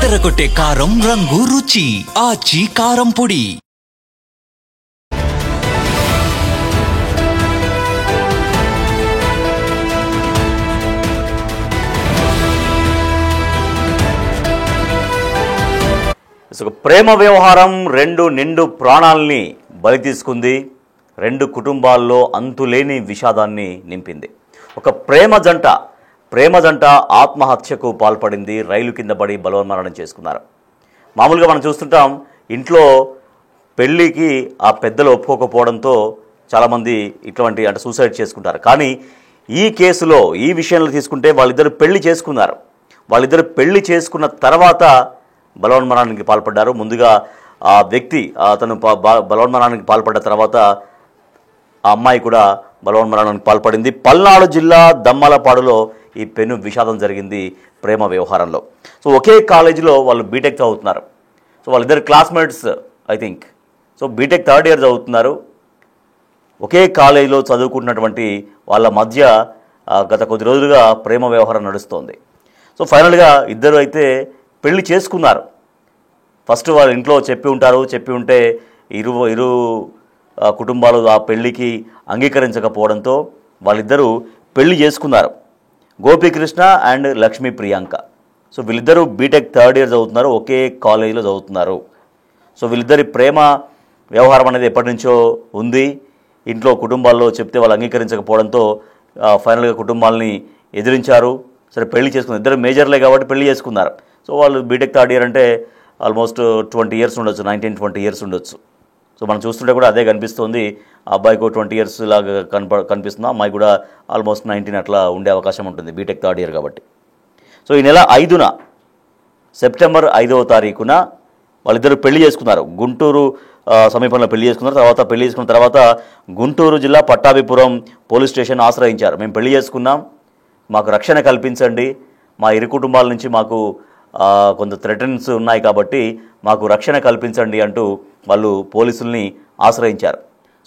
అదరగొట్టే కారం రంగు రుచి ఆచి కారం పొడి. ప్రేమ వ్యవహారం రెండు నిండు ప్రాణాల్ని బలి తీసుకుంది. రెండు కుటుంబాల్లో అంతులేని విషాదాన్ని నింపింది. ఒక ప్రేమ జంట ఆత్మహత్యకు పాల్పడింది. రైలు కింద పడి బలవన్మరణం చేసుకున్నారు. మామూలుగా మనం చూస్తుంటాం, ఇంట్లో పెళ్ళికి ఆ పెద్దలు ఒప్పుకోకపోవడంతో చాలామంది ఇటువంటి సూసైడ్ చేసుకుంటారు. కానీ ఈ కేసులో ఈ విషయంలో తీసుకుంటే వాళ్ళిద్దరు పెళ్లి చేసుకున్నారు. వాళ్ళిద్దరు పెళ్లి చేసుకున్న తర్వాత బలవన్మరణానికి పాల్పడ్డారు. ముందుగా ఆ వ్యక్తి అతను బలవన్మరణానికి పాల్పడ్డ తర్వాత ఆ అమ్మాయి కూడా బలవన్మరణానికి పాల్పడింది. పల్నాడు జిల్లా దమ్మలపాడులో ఈ పెను విషాదం జరిగింది ప్రేమ వ్యవహారంలో. సో ఒకే కాలేజీలో వాళ్ళు బీటెక్ చదువుతున్నారు. సో వాళ్ళిద్దరు classmates I think. So BTech third year చదువుతున్నారు. ఒకే కాలేజీలో చదువుకుంటున్నటువంటి వాళ్ళ మధ్య గత కొద్ది రోజులుగా ప్రేమ వ్యవహారం నడుస్తోంది. సో ఫైనల్గా ఇద్దరు అయితే పెళ్లి చేసుకున్నారు. ఫస్ట్ వాళ్ళ ఇంట్లో చెప్పి ఉంటే ఇరు కుటుంబాలు ఆ పెళ్లికి అంగీకరించకపోవడంతో వాళ్ళిద్దరూ పెళ్లి చేసుకున్నారు. గోపీకృష్ణ అండ్ లక్ష్మీ ప్రియాంక. సో వీళ్ళిద్దరూ బీటెక్ థర్డ్ ఇయర్ చదువుతున్నారు. ఒకే కాలేజీలో చదువుతున్నారు. సో వీళ్ళిద్దరి ప్రేమ వ్యవహారం అనేది ఎప్పటి నుంచో ఉంది. ఇంట్లో కుటుంబాల్లో చెప్తే వాళ్ళు అంగీకరించకపోవడంతో ఫైనల్గా కుటుంబాలని ఎదిరించారు. సరే పెళ్లి చేసుకున్నారు. ఇద్దరు మేజర్లే కాబట్టి పెళ్లి చేసుకున్నారు. సో వాళ్ళు బీటెక్ థర్డ్ ఇయర్ అంటే ఆల్మోస్ట్ 20 ఇయర్స్ ఉండొచ్చు, 19-20 ఇయర్స్ ఉండొచ్చు. సో మనం చూస్తుంటే కూడా అదే కనిపిస్తుంది. ఆ అబ్బాయికి 20 ఇయర్స్ లాగా కనిపిస్తుంది. అమ్మాయి కూడా ఆల్మోస్ట్ 19 అట్లా ఉండే అవకాశం ఉంటుంది బీటెక్ థర్డ్ ఇయర్ కాబట్టి. సో ఈ నెల 5న సెప్టెంబర్ 5వ తారీఖున వాళ్ళిద్దరు పెళ్లి చేసుకున్నారు. గుంటూరు సమీపంలో పెళ్లి చేసుకున్న తర్వాత గుంటూరు జిల్లా పట్టాభిపురం పోలీస్ స్టేషన్ ఆశ్రయించారు. మేము పెళ్లి చేసుకున్నాం, మాకు రక్షణ కల్పించండి, మా ఇరు కుటుంబాల నుంచి మాకు కొంత థ్రెటన్స్ ఉన్నాయి కాబట్టి మాకు రక్షణ కల్పించండి అంటూ వాళ్ళు పోలీసుల్ని ఆశ్రయించారు.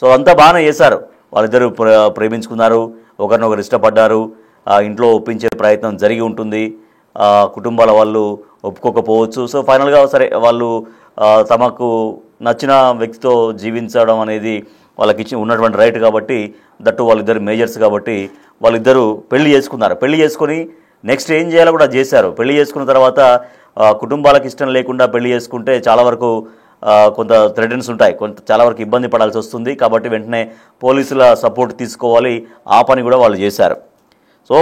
సో అంతా బాగానే చేశారు. వాళ్ళిద్దరూ ప్రేమించుకున్నారు, ఒకరినొకరు ఇష్టపడ్డారు. ఇంట్లో ఒప్పించే ప్రయత్నం జరిగి ఉంటుంది. కుటుంబాల వాళ్ళు ఒప్పుకోకపోవచ్చు. సో ఫైనల్గా సరే వాళ్ళు తమకు నచ్చిన వ్యక్తితో జీవించడం అనేది వాళ్ళకి ఉన్నటువంటి రైట్ కాబట్టి, దట్టు వాళ్ళిద్దరు మేజర్స్ కాబట్టి వాళ్ళిద్దరూ పెళ్లి చేసుకున్నారు. పెళ్లి చేసుకొని నెక్స్ట్ ఏం చేయాలో కూడా చేశారు. పెళ్లి చేసుకున్న తర్వాత కుటుంబాలకు ఇష్టం లేకుండా పెళ్లి చేసుకుంటే చాలా వరకు కొంత థ్రెటన్స్ ఉంటాయి, చాలా వరకు ఇబ్బంది పడాల్సి వస్తుంది. కాబట్టి వెంటనే పోలీసుల సపోర్ట్ తీసుకోవాలి. ఆ పని కూడా వాళ్ళు చేశారు. సో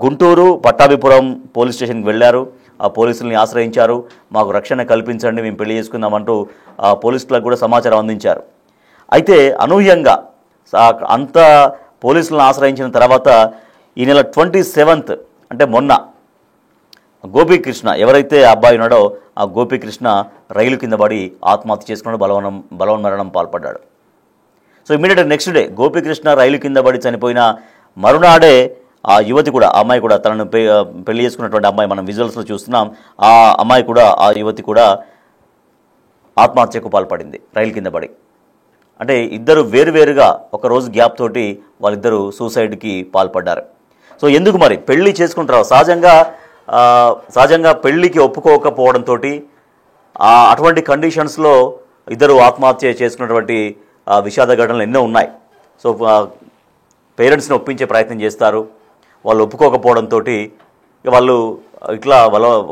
గుంటూరు పట్టాభిపురం పోలీస్ స్టేషన్కి వెళ్ళారు. ఆ పోలీసుల్ని ఆశ్రయించారు. మాకు రక్షణ కల్పించండి, మేము పెళ్లి చేసుకుందామంటూ ఆ పోలీసులకు కూడా సమాచారం అందించారు. అయితే అనూహ్యంగా అంత పోలీసులను ఆశ్రయించిన తర్వాత ఈ నెల 27th అంటే మొన్న గోపీకృష్ణ ఎవరైతే అబ్బాయి ఉన్నాడో ఆ గోపీకృష్ణ రైలు కింద పడి ఆత్మహత్య చేసుకున్నాడు, బలవన్మరణం పాల్పడ్డాడు. సో ఇమీడియట్గా నెక్స్ట్ డే గోపీకృష్ణ రైలు కింద పడి చనిపోయిన మరునాడే ఆ యువతి కూడా, ఆ అమ్మాయి కూడా, తనను పెళ్లి చేసుకున్నటువంటి అమ్మాయి, మనం విజువల్స్లో చూస్తున్నాం, ఆ అమ్మాయి కూడా, ఆ యువతి కూడా ఆత్మహత్యకు పాల్పడింది రైలు కింద పడి. అంటే ఇద్దరు వేరువేరుగా ఒక రోజు గ్యాప్ తోటి వాళ్ళిద్దరూ సూసైడ్కి పాల్పడ్డారు. సో ఎందుకు మరి పెళ్లి చేసుకుంటారు? సహజంగా పెళ్లికి ఒప్పుకోకపోవడంతో అటువంటి కండిషన్స్లో ఇద్దరు ఆత్మహత్య చేసుకున్నటువంటి విషాద ఘటనలు ఎన్నో ఉన్నాయి. సో పేరెంట్స్ని ఒప్పించే ప్రయత్నం చేస్తారు. వాళ్ళు ఒప్పుకోకపోవడంతో వాళ్ళు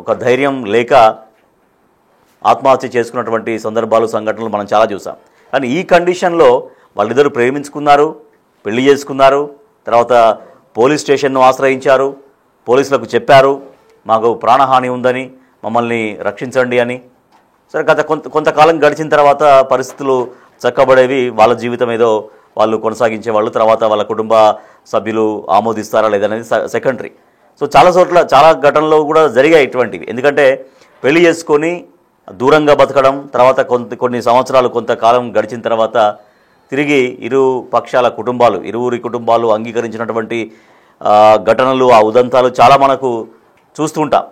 ఒక ధైర్యం లేక ఆత్మహత్య చేసుకున్నటువంటి సందర్భాలు, సంఘటనలు మనం చాలా చూసాం. కానీ ఈ కండిషన్లో వాళ్ళిద్దరూ ప్రేమించుకున్నారు, పెళ్లి చేసుకున్నారు, తర్వాత పోలీస్ స్టేషన్ను ఆశ్రయించారు, పోలీసులకు చెప్పారు మాకు ప్రాణహాని ఉందని, మమ్మల్ని రక్షించండి అని. సరే కొంతకాలం గడిచిన తర్వాత పరిస్థితులు చక్కబడేవి. వాళ్ళ జీవితం ఏదో వాళ్ళు కొనసాగించేవాళ్ళు. తర్వాత వాళ్ళ కుటుంబ సభ్యులు ఆమోదిస్తారా లేదనేది సెకండరీ. సో చాలా ఘటనలో కూడా జరిగాయి ఇటువంటివి. ఎందుకంటే పెళ్లి చేసుకొని దూరంగా బతకడం, తర్వాత కొన్ని సంవత్సరాలు కొంతకాలం గడిచిన తర్వాత తిరిగి ఇరువురి కుటుంబాలు అంగీకరించినటువంటి ఘటనలు, ఆ ఉదంతాలు చాలా మనకు చూస్తూ ఉంటాం.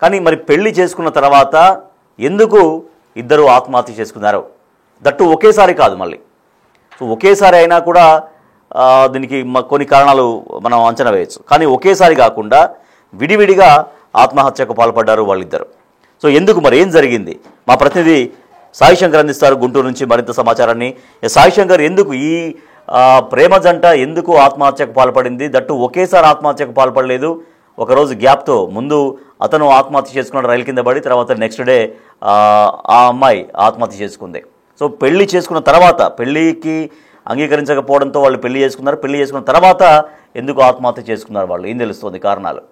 కానీ మరి పెళ్లి చేసుకున్న తర్వాత ఎందుకు ఇద్దరు ఆత్మహత్య చేసుకున్నారు? దట్టు ఒకేసారి కాదు, మళ్ళీ సో ఒకేసారి అయినా కూడా దీనికి కొన్ని కారణాలు మనం అంచనా వేయచ్చు. కానీ ఒకేసారి కాకుండా విడివిడిగా ఆత్మహత్యకు పాల్పడ్డారు వాళ్ళిద్దరు. సో ఎందుకు మరి ఏం జరిగింది? మా ప్రతినిధి సాయి శంకర్ అందిస్తారు గుంటూరు నుంచి మరింత సమాచారాన్ని. సాయి శంకర్, ఎందుకు ఈ ప్రేమ జంట ఎందుకు ఆత్మహత్యకు పాల్పడింది? దట్టు ఒకేసారి ఆత్మహత్యకు పాల్పడలేదు, ఒకరోజు గ్యాప్తో. ముందు అతను ఆత్మహత్య చేసుకున్నాడు రైలు కింద పడి, తర్వాత నెక్స్ట్ డే ఆ అమ్మాయి ఆత్మహత్య చేసుకుంది. సో పెళ్లి చేసుకున్న తర్వాత, పెళ్లికి అంగీకరించకపోవడంతో వాళ్ళు పెళ్లి చేసుకున్నారు. పెళ్లి చేసుకున్న తర్వాత ఎందుకు ఆత్మహత్య చేసుకున్నారు వాళ్ళు? ఏం తెలుస్తుంది కారణాలు?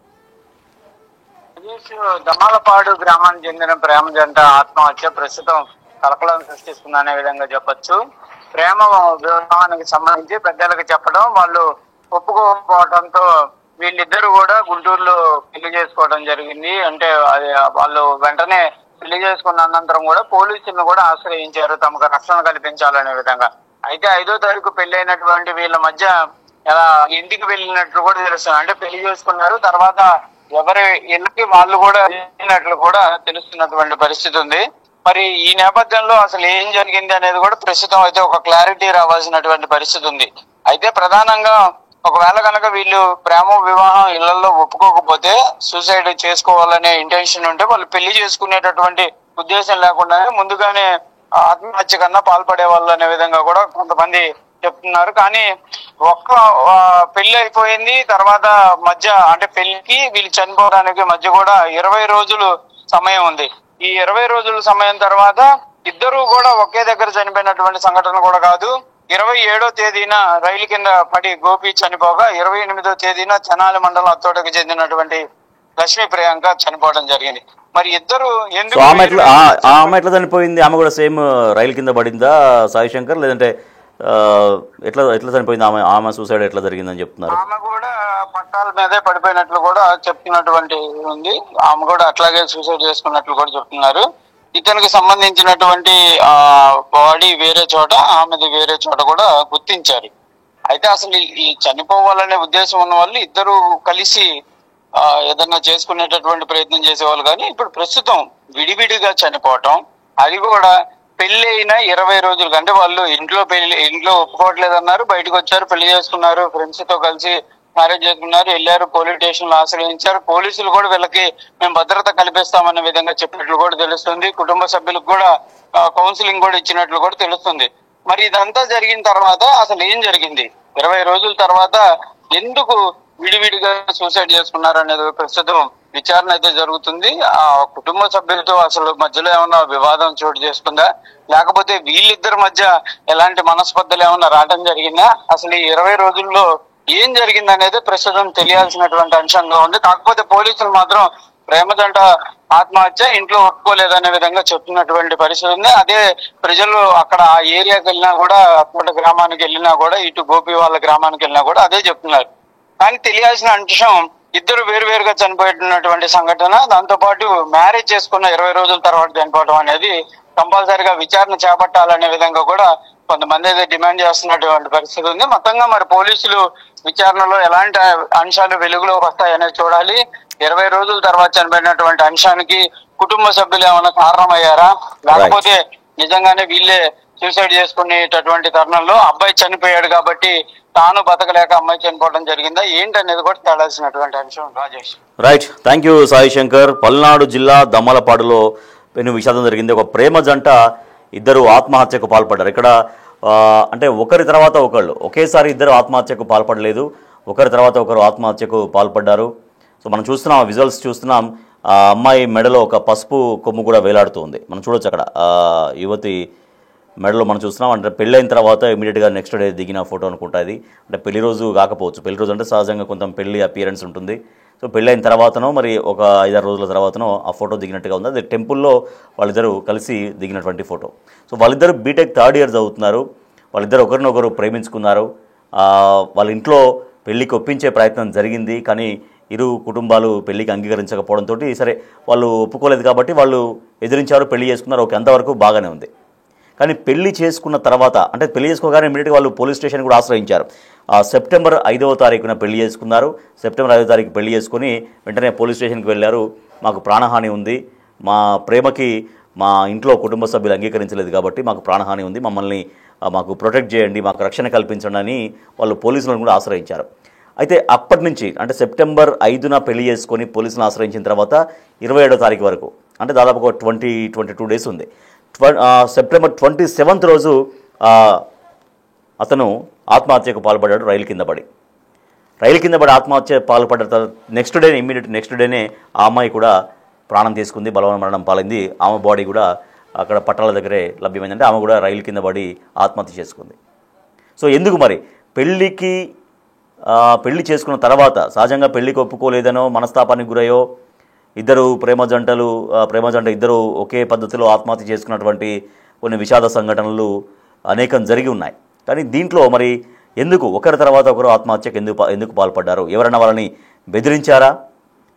దమాలపాడు గ్రామానికి చెందిన ప్రేమ జంట ఆత్మహత్య ప్రస్తుతం కలకలం సృష్టిస్తుందనే విధంగా చెప్పొచ్చు. ప్రేమ వివాహానికి సంబంధించి పెద్దలకు చెప్పడం, వాళ్ళు ఒప్పుకోకపోవడంతో వీళ్ళిద్దరు కూడా గుంటూరులో పెళ్లి చేసుకోవడం జరిగింది. అంటే వాళ్ళు వెంటనే పెళ్లి చేసుకున్న అనంతరం కూడా పోలీసులను కూడా ఆశ్రయించారు తమకు రక్షణ కల్పించాలనే విధంగా. అయితే 5వ తారీఖు పెళ్లి అయినటువంటి వీళ్ళ మధ్య ఇంటికి వెళ్ళినట్లు కూడా తెలుస్తుంది. అంటే పెళ్లి చేసుకున్నారు, తర్వాత ఎవరి ఇళ్ళకి వాళ్ళు కూడా వెళ్ళినట్లు కూడా తెలుస్తున్నటువంటి పరిస్థితి ఉంది. మరి ఈ నేపథ్యంలో అసలు ఏం జరిగింది అనేది కూడా ప్రస్తుతం అయితే ఒక క్లారిటీ రావాల్సినటువంటి పరిస్థితి ఉంది. అయితే ప్రధానంగా ఒకవేళ కనుక వీళ్ళు ప్రేమ వివాహం ఇళ్లలో ఒప్పుకోకపోతే సూసైడ్ చేసుకోవాలనే ఇంటెన్షన్ ఉంటే వాళ్ళు పెళ్లి చేసుకునేటటువంటి ఉద్దేశం లేకుండానే ముందుగానే ఆత్మహత్య కన్నా పాల్పడే వాళ్ళు అనే విధంగా కూడా కొంతమంది చెప్తున్నారు. కానీ పెళ్లి అయిపోయింది, తర్వాత మధ్య అంటే పెళ్లికి వీళ్ళు చనిపోవడానికి మధ్య కూడా 20 రోజులు సమయం ఉంది. ఈ 20 రోజుల సమయం తర్వాత ఇద్దరు కూడా ఒకే దగ్గర చనిపోయినటువంటి సంఘటన కూడా కాదు. 27వ తేదీన రైలు కింద పడి గోపి చనిపోగా 28వ తేదీన తెనాలి మండలం అత్తోటకు చెందినటువంటి లక్ష్మీ ప్రియాంక చనిపోవడం జరిగింది. మరి ఇద్దరు ఎందుకు ఆమె ఎట్లా చనిపోయింది? ఆమె కూడా సేమ్ రైలు కింద పడిందా సాయి శంకర్, లేదంటే ఎట్లా చనిపోయింది? ఆమె సూసైడ్ ఎట్లా జరిగిందని చెప్తున్నారు. ఆమె కూడా పట్టాల మీదే పడిపోయినట్లు కూడా చెప్తున్నటువంటి ఉంది. ఆమె కూడా అట్లాగే సూసైడ్ చేసుకున్నట్లు కూడా చెప్తున్నారు. ఇతనికి సంబంధించినటువంటి బాడీ వేరే చోట, ఆమెది వేరే చోట కూడా గుర్తించారు. అయితే అసలు ఈ చనిపోవాలనే ఉద్దేశం ఉన్న వాళ్ళు ఇద్దరు కలిసి ఏదన్నా చేసుకునేటటువంటి ప్రయత్నం చేసేవాళ్ళు. కానీ ఇప్పుడు ప్రస్తుతం విడివిడిగా చనిపోవటం, అది కూడా పెళ్లి అయిన 20 రోజులు, అంటే వాళ్ళు ఇంట్లో ఒప్పుకోవట్లేదన్నారు, బయటకు వచ్చారు, పెళ్లి చేసుకున్నారు, ఫ్రెండ్స్ తో కలిసి మ్యారేజ్ చేసుకున్నారు, వెళ్ళారు, పోలీస్ స్టేషన్ లో ఆశ్రయించారు. పోలీసులు కూడా వీళ్ళకి మేము భద్రత కల్పిస్తామన్న విధంగా చెప్పినట్లు కూడా తెలుస్తుంది. కుటుంబ సభ్యులకు కూడా కౌన్సిలింగ్ కూడా ఇచ్చినట్లు కూడా తెలుస్తుంది. మరి ఇదంతా జరిగిన తర్వాత అసలు ఏం జరిగింది? 20 రోజుల తర్వాత ఎందుకు విడివిడిగా సూసైడ్ చేసుకున్నారు అనేది ప్రస్తుతం విచారణ అయితే జరుగుతుంది. ఆ కుటుంబ సభ్యులతో అసలు మధ్యలో ఏమన్నా వివాదం చోటు చేసుకుందా, లేకపోతే వీళ్ళిద్దరి మధ్య ఎలాంటి మనస్పర్ధలు ఏమన్నా రావడం జరిగిందా, అసలు ఈ 20 రోజుల్లో ఏం జరిగింది అనేది ప్రస్తుతం తెలియాల్సినటువంటి అంశంగా ఉంది. కాకపోతే పోలీసులు మాత్రం ప్రేమ జంట ఆత్మహత్య, ఇంట్లో ఒప్పుకోలేదనే విధంగా చెప్తున్నటువంటి పరిస్థితి ఉంది. అదే ప్రజలు అక్కడ ఆ ఏరియాకి వెళ్ళినా కూడా, అక్కడ గ్రామానికి వెళ్ళినా కూడా, ఇటు గోపి వాళ్ళ గ్రామానికి వెళ్ళినా కూడా అదే చెప్తున్నారు. కానీ తెలియాల్సిన అంశం ఇద్దరు వేరువేరుగా చనిపోయినటువంటి సంఘటన, దాంతో పాటు మ్యారేజ్ చేసుకున్న 20 రోజుల తర్వాత చనిపోవడం అనేది కంపల్సరిగా విచారణ చేపట్టాలనే విధంగా కూడా కొంతమంది అయితే డిమాండ్ చేస్తున్నటువంటి పరిస్థితి ఉంది. మొత్తంగా మరి పోలీసులు విచారణలో ఎలాంటి అంశాలు వెలుగులోకి వస్తాయనేది చూడాలి. 20 రోజుల తర్వాత చనిపోయినటువంటి అంశానికి కుటుంబ సభ్యులు ఏమైనా కారణమయ్యారా, లేకపోతే నిజంగానే వీళ్ళే సూసైడ్ చేసుకునేటటువంటి తరుణంలో అబ్బాయి చనిపోయాడు కాబట్టి తాను బతకలేక అమ్మాయి చనిపోవడం జరిగిందా ఏంటనేది కూడా తేడాల్సినటువంటి అంశం. Rajesh. Right, thank you Sai Shankar. Palnadu జిల్లా దమ్మలపాడులో పెను విషాదం జరిగింది. ఒక ప్రేమ జంట ఇద్దరు ఆత్మహత్యకు పాల్పడ్డారు. ఇక్కడ అంటే ఒకరి తర్వాత ఒకళ్ళు, ఒకేసారి ఇద్దరు ఆత్మహత్యకు పాల్పడలేదు, ఒకరి తర్వాత ఒకరు ఆత్మహత్యకు పాల్పడ్డారు. సో మనం చూస్తున్నాం, విజువల్స్ చూస్తున్నాం. ఆ అమ్మాయి మెడలో ఒక పసుపు కొమ్ము కూడా వేలాడుతుంది, మనం చూడొచ్చు అక్కడ యువతి మెడలో మనం చూస్తున్నాం. అంటే పెళ్ళైన తర్వాత ఇమీడియట్గా నెక్స్ట్ డే దిగిన ఫోటో అనుకుంటా ఇది. అంటే పెళ్లి రోజు కాకపోవచ్చు, పెళ్లి రోజు అంటే సహజంగా కొంత పెళ్లి అపియరెన్స్ ఉంటుంది. సో పెళ్ళైన తర్వాతనో మరి ఒక 5-6 రోజుల తర్వాతనో ఆ ఫోటో దిగినట్టుగా ఉంది. అది టెంపుల్లో వాళ్ళిద్దరూ కలిసి దిగినటువంటి ఫోటో. సో వాళ్ళిద్దరూ బీటెక్ 3rd ఇయర్ చదువుతున్నారు. వాళ్ళిద్దరు ఒకరినొకరు ప్రేమించుకున్నారు. వాళ్ళ ఇంట్లో పెళ్లికి ఒప్పించే ప్రయత్నం జరిగింది, కానీ ఇరు కుటుంబాలు పెళ్లికి అంగీకరించకపోవడంతో సరే వాళ్ళు ఒప్పుకోలేదు కాబట్టి వాళ్ళు ఎదిరించారు, పెళ్లి చేసుకున్నారు. ఓకే, అంతవరకు బాగానే ఉంది. కానీ పెళ్లి చేసుకున్న తర్వాత, అంటే పెళ్లి చేసుకోగానే ఇమీడియట్గా వాళ్ళు పోలీస్ స్టేషన్ కూడా ఆశ్రయించారు. సెప్టెంబర్ 5వ తారీఖున పెళ్లి చేసుకున్నారు. సెప్టెంబర్ 5వ తారీఖు పెళ్లి చేసుకుని వెంటనే పోలీస్ స్టేషన్కి వెళ్ళారు. మాకు ప్రాణహాని ఉంది, మా ప్రేమకి మా ఇంట్లో కుటుంబ సభ్యులు అంగీకరించలేదు కాబట్టి మాకు ప్రాణహాని ఉంది, మమ్మల్ని మాకు ప్రొటెక్ట్ చేయండి, మాకు రక్షణ కల్పించండి అని వాళ్ళు పోలీసులను కూడా ఆశ్రయించారు. అయితే అప్పటి నుంచి, అంటే సెప్టెంబర్ 5న పెళ్లి చేసుకొని పోలీసులను ఆశ్రయించిన తర్వాత 27వ తారీఖు వరకు, అంటే దాదాపు ఒక 22 డేస్ ఉంది. సెప్టెంబర్ 27th రోజు అతను ఆత్మహత్యకు పాల్పడ్డాడు రైలు కింద పడి ఆత్మహత్య పాల్పడ్డ ఇమ్మీడియట్ నెక్స్ట్ డేనే ఆ అమ్మాయి కూడా ప్రాణం తీసుకుంది, బలవన మరణం పాలైంది. ఆమె బాడీ కూడా అక్కడ పట్టాల దగ్గరే లభ్యమైందంటే ఆమె కూడా రైలు కింద పడి ఆత్మహత్య చేసుకుంది. సో ఎందుకు మరి పెళ్లి చేసుకున్న తర్వాత సహజంగా పెళ్లికి ఒప్పుకోలేదనో మనస్తాపానికి గురయ్యో ఇద్దరు ప్రేమ జంట ఇద్దరు ఒకే పద్ధతిలో ఆత్మహత్య చేసుకున్నటువంటి కొన్ని విషాద సంఘటనలు అనేకం జరిగి ఉన్నాయి. కానీ దీంట్లో మరి ఎందుకు ఒకరి తర్వాత ఒకరు ఆత్మహత్యకు ఎందుకు పాల్పడ్డారు? ఎవరన్నా వాళ్ళని బెదిరించారా?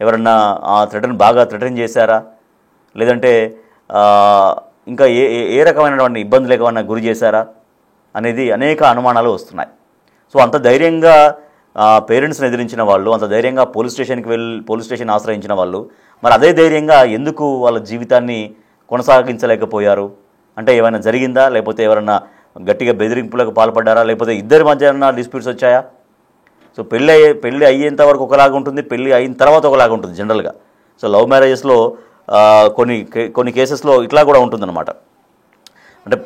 ఎవరన్నా బాగా థ్రెటన్ చేశారా? లేదంటే ఇంకా ఏ రకమైనటువంటి ఇబ్బందులకు ఏమన్నా గురి చేశారా అనేది అనేక అనుమానాలు వస్తున్నాయి. సో అంత ధైర్యంగా పేరెంట్స్ని ఎదిరించిన వాళ్ళు, అంత ధైర్యంగా పోలీస్ స్టేషన్ ఆశ్రయించిన వాళ్ళు మరి అదే ధైర్యంగా ఎందుకు వాళ్ళ జీవితాన్ని కొనసాగించలేకపోయారు? అంటే ఏమైనా జరిగిందా? లేకపోతే ఎవరన్నా గట్టిగా బెదిరింపులకు పాల్పడ్డారా? లేకపోతే ఇద్దరి మధ్య ఏమన్నా డిస్ప్యూట్స్ వచ్చాయా? సో పెళ్ళి అయ్యేంత వరకు ఒకలాగా ఉంటుంది, పెళ్ళి అయిన తర్వాత ఒకలాగా ఉంటుంది జనరల్గా. సో లవ్ మ్యారేజెస్లో కొన్ని కేసెస్లో ఇట్లా కూడా ఉంటుందన్నమాట. అంటే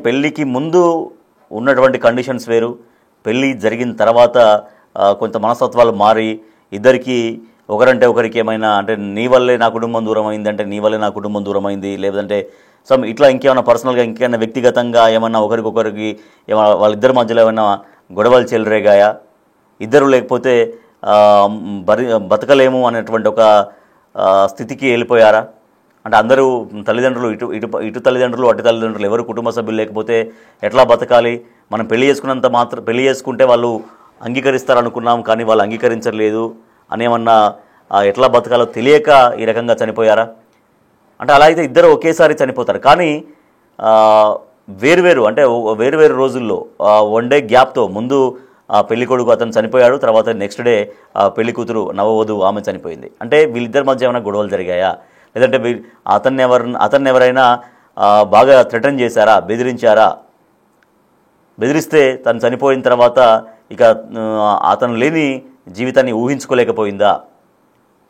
పెళ్ళికి ముందు ఉన్నటువంటి కండిషన్స్ వేరు, పెళ్ళి జరిగిన తర్వాత కొంత మనస్తత్వాలు మారి ఇద్దరికి ఒకరంటే ఒకరికి ఏమైనా అంటే నీ వల్లే నా కుటుంబం దూరం అయింది, అంటే నీ వల్లే నా కుటుంబం దూరం అయింది, లేదంటే ఇట్లా ఇంకేమైనా పర్సనల్గా ఇంకేమైనా వ్యక్తిగతంగా ఏమన్నా ఒకరికొకరికి వాళ్ళిద్దరి మధ్యలో ఏమైనా గొడవలు చెలరేగాయా? ఇద్దరు లేకపోతే బతకలేము అనేటువంటి ఒక స్థితికి వెళ్ళిపోయారా? అంటే అందరూ తల్లిదండ్రులు ఇటు తల్లిదండ్రులు అటు తల్లిదండ్రులు ఎవరు కుటుంబ సభ్యులు లేకపోతే ఎట్లా బతకాలి? మనం పెళ్లి చేసుకుంటే వాళ్ళు అంగీకరిస్తారనుకున్నాం కానీ వాళ్ళు అంగీకరించలేదు అనేమన్నా ఎట్లా బతకాలో తెలియక ఈ రకంగా చనిపోయారా? అంటే అలా అయితే ఇద్దరు ఒకేసారి చనిపోతారు. కానీ వేరువేరు రోజుల్లో 1 డే గ్యాప్తో ముందు పెళ్లి కొడుకు అతను చనిపోయాడు, తర్వాత నెక్స్ట్ డే పెళ్లి కూతురు నవవధువు ఆమె చనిపోయింది. అంటే వీళ్ళిద్దరి మధ్య ఏమైనా గొడవలు జరిగాయా? లేదంటే అతన్ని ఎవరైనా బాగా థ్రెటన్ చేశారా, బెదిరించారా? బెదిరిస్తే తను చనిపోయిన తర్వాత ఇక అతను లేని జీవితాన్ని ఊహించుకోలేకపోయిందా?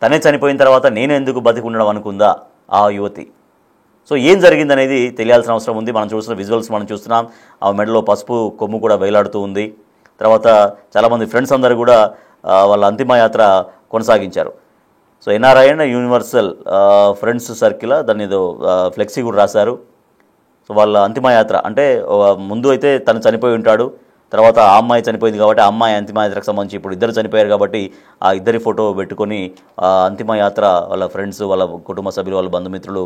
తనే చనిపోయిన తర్వాత నేను ఎందుకు బతికి ఉండడం అనుకుందా ఆ యువతి? సో ఏం జరిగిందనేది తెలియాల్సిన అవసరం ఉంది. మనం చూస్తున్న విజువల్స్ మనం చూస్తున్నాం. ఆ మెడలో పసుపు కొమ్ము కూడా వేలాడుతూ ఉంది. తర్వాత చాలామంది ఫ్రెండ్స్ అందరూ కూడా వాళ్ళ అంతిమయాత్ర కొనసాగించారు. సో ఎన్ఆర్ఐఎన్ యూనివర్సల్ ఫ్రెండ్స్ సర్కిల్ దాన్ని ఏదో ఫ్లెక్సీ కూడా రాశారు. సో వాళ్ళ అంతిమయాత్ర అంటే ముందు అయితే తను చనిపోయి ఉంటాడు, తర్వాత ఆ అమ్మాయి చనిపోయింది కాబట్టి ఆ అమ్మాయి అంతిమయాత్రకు సంబంధించి ఇప్పుడు ఇద్దరు చనిపోయారు కాబట్టి ఆ ఇద్దరి ఫోటో పెట్టుకొని అంతిమయాత్ర వాళ్ళ ఫ్రెండ్స్, వాళ్ళ కుటుంబ సభ్యులు, వాళ్ళ బంధుమిత్రులు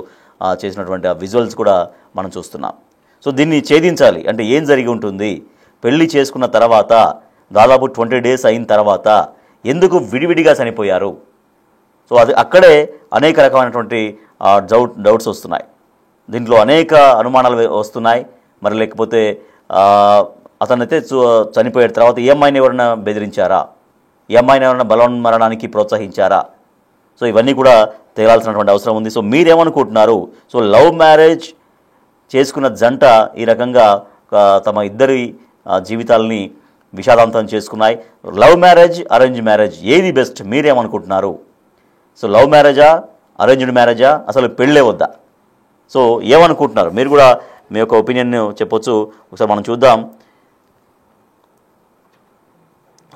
చేసినటువంటి ఆ విజువల్స్ కూడా మనం చూస్తున్నాం. సో దీన్ని ఛేదించాలి అంటే ఏం జరిగి ఉంటుంది? పెళ్లి చేసుకున్న తర్వాత దాదాపు 20 days అయిన తర్వాత ఎందుకు విడివిడిగా చనిపోయారు? సో అది అక్కడే అనేక రకమైనటువంటి డౌట్స్ వస్తున్నాయి. దీంట్లో అనేక అనుమానాలు వస్తున్నాయి. మరి లేకపోతే అతనైతే చనిపోయిన తర్వాత ఈ అమ్మాయిని ఎవరైనా బెదిరించారా? ఈ అమ్మాయిని ఎవరైనా బలవన్మరణానికి ప్రోత్సహించారా? సో ఇవన్నీ కూడా తేలాల్సినటువంటి అవసరం ఉంది. సో మీరేమనుకుంటున్నారు? సో లవ్ మ్యారేజ్ చేసుకున్న జంట ఈ రకంగా తమ ఇద్దరి జీవితాలని విషాదాంతం చేసుకున్నాయి. లవ్ మ్యారేజ్, అరేంజ్ మ్యారేజ్ ఏది బెస్ట్? మీరేమనుకుంటున్నారు? సో లవ్ మ్యారేజా, అరేంజ్డ్ మ్యారేజా, అసలు పెళ్ళే వద్దా? సో ఏమనుకుంటున్నారు? మీరు కూడా మీ యొక్క ఒపీనియన్ చెప్పొచ్చు. ఒకసారి మనం చూద్దాం.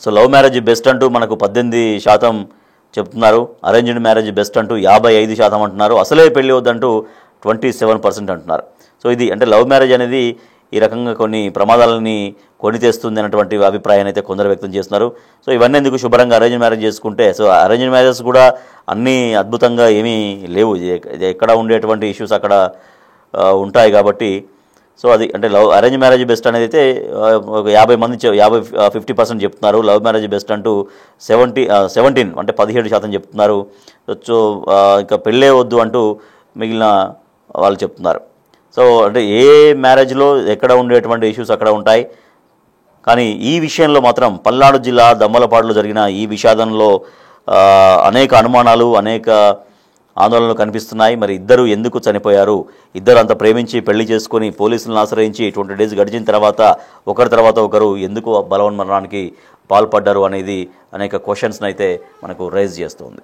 సో లవ్ మ్యారేజ్ బెస్ట్ అంటూ మనకు 18% చెప్తున్నారు, అరేంజ్డ్ మ్యారేజ్ బెస్ట్ అంటూ 55% అంటున్నారు, అసలే పెళ్ళి వద్దంటూ 27% అంటున్నారు. సో ఇది అంటే లవ్ మ్యారేజ్ అనేది ఈ రకంగా కొన్ని ప్రమాదాలని కొని తెస్తుంది అన్నటువంటి అభిప్రాయాన్ని అయితే కొందరు వ్యక్తం చేస్తున్నారు. సో ఇవన్నీ ఎందుకు, శుభ్రంగా అరేంజ్ మ్యారేజ్ చేసుకుంటే. సో అరేంజ్ మ్యారేజెస్ కూడా అన్నీ అద్భుతంగా ఏమీ లేవు, ఎక్కడ ఉండేటువంటి ఇష్యూస్ అక్కడ ఉంటాయి కాబట్టి. సో అది అంటే అరేంజ్ మ్యారేజ్ బెస్ట్ అనేది అయితే 50% చెప్తున్నారు. లవ్ మ్యారేజ్ బెస్ట్ అంటూ 17 అంటే 17% చెప్తున్నారు. సో ఇంకా పెళ్ళే వద్దు అంటూ మిగిలిన వాళ్ళు చెప్తున్నారు. సో అంటే ఏ మ్యారేజ్లో ఎక్కడ ఉండేటువంటి ఇష్యూస్ అక్కడ ఉంటాయి. కానీ ఈ విషయంలో మాత్రం పల్నాడు జిల్లా దమ్మలపాడులో జరిగిన ఈ విషాదంలో అనేక అనుమానాలు, అనేక ఆందోళనలు కనిపిస్తున్నాయి. మరి ఇద్దరు ఎందుకు చనిపోయారు? ఇద్దరు అంత ప్రేమించి పెళ్లి చేసుకొని పోలీసులను ఆశ్రయించి 20 days గడిచిన తర్వాత ఒకరి తర్వాత ఒకరు ఎందుకు బలవన్మరణానికి పాల్పడ్డారు అనేది అనేక క్వశ్చన్స్ని అయితే మనకు రైజ్ చేస్తుంది.